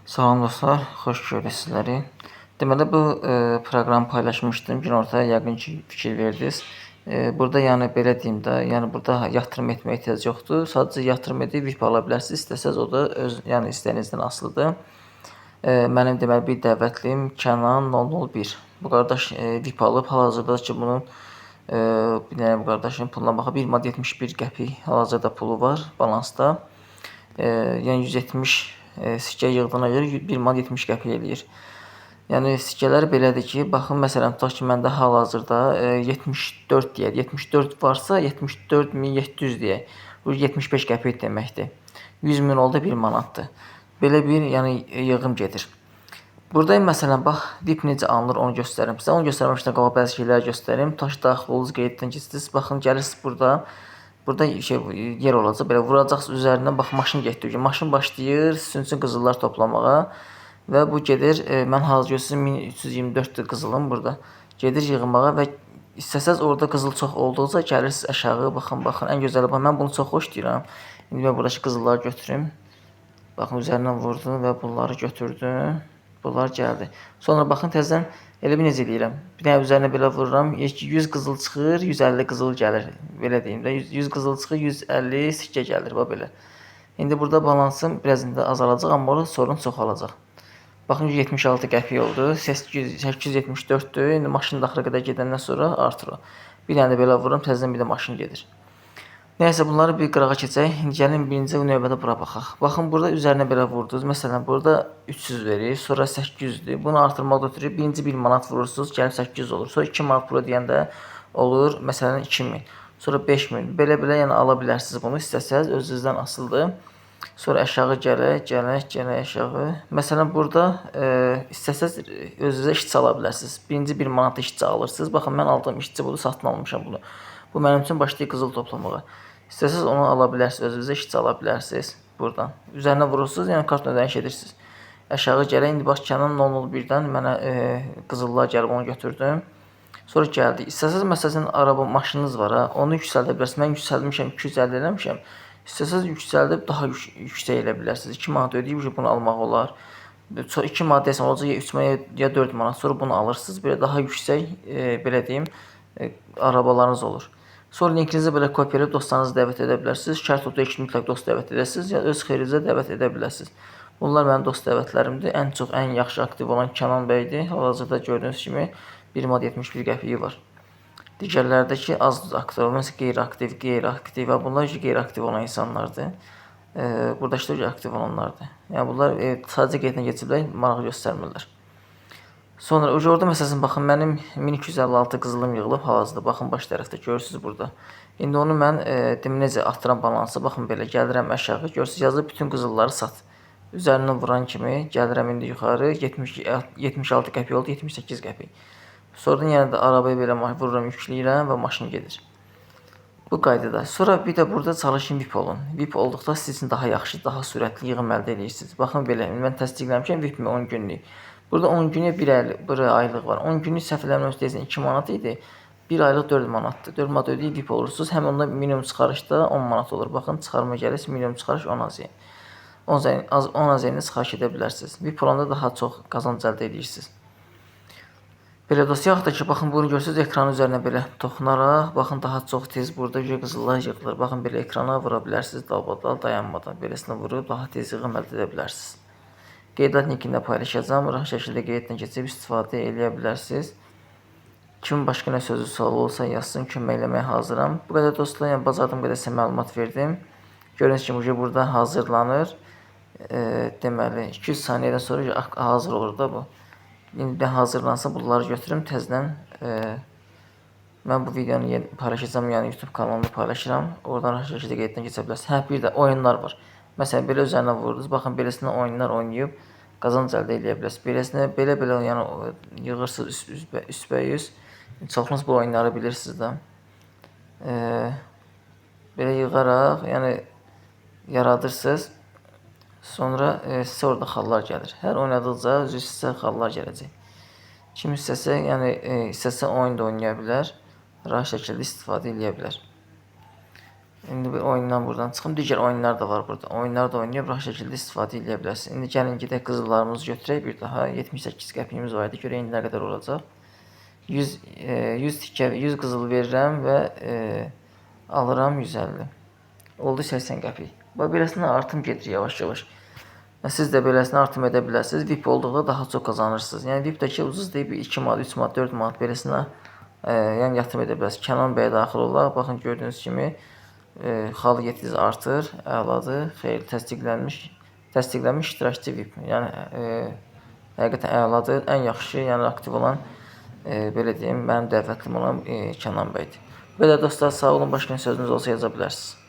Salam dostlar, xoş gördük sizləri. Deməli bu proqramı paylaşmışdım. Günortaya yəqin ki fikir verdiniz. Burada yəni belə deyim də, yəni burada yatırım etməyə ehtiyac yoxdur. Sadəcə yatırım edib VIP ala bilərsiniz. İstəsəz o da öz yəni istəyinizdən asılıdır. Mənim deməli bir dəvətlim Kənan 001. Bu qardaş VIP alıb hal-hazırda ki bunun bir dənə bu qardaşın puluna baxa 1,71 qəpik hal-hazırda pulu var balansda. Yəni 170 sikkə yığdığına görə 1,70 qəpik eləyir. Yəni sikkələr belədir ki, baxın məsələn tutaq ki məndə hal-hazırda 74 deyək, 74 varsa 74.700 deyək. Bu 75 qəpik deməkdir. 100.000 oldu 1 manatdır. Belə bir yəni yığım gedir. Burada məsələn bax VIP necə alınır onu göstərim sizə. Onu göstərməmişdən qabaq bəzi şeyləri göstərim. Taş daxil olunuz qeyddən keçirsiniz. Baxın gəlirsiniz burada yer olacaq. Belə vuracaqsınız üzərindən bax maşın getdi. Maşın başlayır sizin üçün qızıllar toplamağa və bu gedir. Mən hazır göstərirəm 1324 qızılım burada. Gedir yığmağa və istəsəz orada qızıl çox olduqca gəlirsiniz aşağı baxın. Ən gözəli bax mən bunu çox xoş deyirəm. İndi mən buradakı qızılları götürüm. Baxın üzərindən vurdum və bunları götürdüm. Bunlar gəldi. Sonra baxın təzədən elə bir necə eləyirəm. Bir dənə üzərinə belə vururam. 100 qızıl çıxır, 150 qızıl gəlir. Belə deyim də 100 qızıl çıxır, 150 sikkə gəlir bax belə. İndi burada balansım biraz indi azalacaq, amma orada sorun çoxalacaq. Baxın 76 qəpik oldu. 874-dür. İndi maşın daxila qədər gedəndən sonra artır o. Bir dənə də belə vururam, təzədən bir də maşın gedir. Nəysə bunları bir qırağa keçək. İndi gəlin birinci növbədə bura baxaq. Baxın burada üzərinə belə vurdunuz. Məsələn burada 300 verir, sonra 800-dür. Bunu artırmaq götürür. Birinci 1 manat vurursunuz, gəlib 800 olur. Sonra 2 manat pula deyəndə olur məsələn 2000. Sonra 5000. Belə yəni ala bilərsiniz bunu istəsəz, özünüzdən asılıdır. Sonra aşağı gələk aşağı. Məsələn burada istəsəz özünüzə işçi ala bilərsiniz. Birinci 1 manat işçi alırsınız. Baxın mən aldığım işçi budur, satın almışam bunu. Bu mənim üçün başlayır qızıl toplamağa. İstəsəz onu ala bilərsiniz, özünüzə işçi ala bilərsiniz buradan. Üzərinə vurursunuz, yəni kart ödəniş edirsiniz. Aşağı gələk, indi bax Kənan 001-dən mənə qızıllar gəlib onu götürdüm. Sonra gəldi. İstəsəz məsələn araba maşınınız var ha, onu yüksəldə bilərsiniz. Mən yüksəldmişəm, 250 eləmişəm. İstəsəz yüksəldib daha yüksək elə bilərsiniz. 2 manat ödəyib bunu almaq olar. 2 manat desən olacaq ya 3 manat ya 4 manat. Sonra bunu alırsınız. Belə daha yüksək belə deyim arabalarınız olur. Sonra linkinizi belə kopyalayıb dostlarınızı dəvət edə bilərsiniz. Şərt odur ki, mütləq dost dəvət edəsiniz ya öz xeyrinizə dəvət edə bilərsiniz. Bunlar mənim dost dəvətlərimdir. Ən yaxşı aktiv olan Kənan bəydir. Hal-hazırda gördüyünüz kimi 1,71 qəpiyi var. Digərlərdəki az aktiv, məsələn qeyri-aktiv və bunlar qeyri-aktiv olan insanlardır. Buradakılar aktiv olanlardır. Yəni bunlar sadəcə qeyddən keçiblər, maraq göstərmirlər. Sonra orada məsələn baxın mənim 1256 qızılım yığılıb hal-hazırda. Baxın baş tərəfdə görürsüz burada. İndi onu mən necə atıram balansı. Baxın belə gəlirəm aşağı. Görürsüz yazılıb bütün qızılları sat. Üzərindən vuran kimi gəlirəm indi yuxarı 76 qəpik oldu, 78 qəpik. Sonradan yenə də arabayı belə vururam, yükləyirəm və maşın gedir. Bu qaydada. Sonra bir də burada çalışın VIP olun. VIP olduqda siz üçün daha yaxşı, daha sürətli yığım əldə edirsiniz. Baxın belə mən təsdiqləmişəm VIP-mi 10 günlük. Burada 10 günlük 1 aylıq var. 10 günlük səhv eləmirəmsə 2 manat idi. 1 aylıq 4 manatdır. 4 manat ödəyib VIP olursunuz. Həm onda minimum çıxarışda 10 manat olur. Baxın çıxarma gəlir, minimum çıxarış 10 AZ. 10 AZ-ni çıxarış edə bilərsiniz. VIP olanda daha çox qazanc əldə edirsiniz. Belə dost yaxud da ki, baxın bunu görürsünüz ekranın üzərinə belə toxunaraq, baxın daha çox tez burada qızıllar yığılır. Baxın belə ekrana vura bilərsiniz dalbadal dayanmadan. Beləsini vurub daha tez yığım əldə edə bilərsiniz. Qeydiyyat linkində paylaşacağım. Rahat şəkildə qeyddən keçib istifadə edə bilərsiniz. Kimin başqa nə sözü sualı olsa yazsın, kömək eləməyə hazıram. Bu qədər dostlar, yəni bacardığım qədər sizə məlumat verdim. Gördüyünüz kimi burada hazırlanır. Deməli 200 saniyədən sonra hazır olur da bu. İndi hazırlansa bunları götürüm təzədən mən bu videonu paylaşacağım, yəni YouTube kanalında paylaşıram. Oradan rahat şəkildə qeyddən keçə bilərsiniz. Hə, bir də oyunlar var. Məsələn, belə üzərinə vururdunuz. Baxın, beləsində oyunlar oynayıb qazanc əldə edə bilərsiniz. Beləsində belə yəni yığırsınız üstbəyüz. Çoxunuz bu oyunları bilirsiniz də. Belə yığaraq, yəni yaradırsınız. Sonra sizə orada xallar gəlir. Hər oynadıqca sizə xallar gələcək. Kim istəsə, yəni istəsə oyun da oynaya bilər. Rahat şəkildə istifadə edə bilər. İndi bir oyundan buradan çıxım. Digər oyunlar da var burada. Oyunlar da oynayıb rahat şəkildə istifadə edə bilərsiniz. İndi gəlin gedək qızıllarımızı götürək bir daha. 78 qəpiyimiz var idi. Görək indi nə qədər olacaq. 100 tikə 100 qızıl verirəm və alıram 150. Oldu 80 qəpik. Bax beləsindən artım gedir yavaş-yavaş. Siz də beləsini artım edə bilərsiniz. VIP olduqda daha çox qazanırsınız. Yəni VIP-dəki ucuz deyib 2 manat, 3 manat, 4 manat beləsinə yəni yatırım edə bilərsiniz. Kənan bəyə daxil olaq. Baxın gördüyünüz kimi xal getiniz artır, əladır. Xeyr, təsdiqlənmiş iştirakçı VIP. Yəni həqiqətən əladır. Ən yaxşı, yəni aktiv olan belə deyim, mənim dəvətlim olan Kənan bəydir. Belə dostlar, sağ olun. Başqa sözünüz olsa yaza bilərsiniz.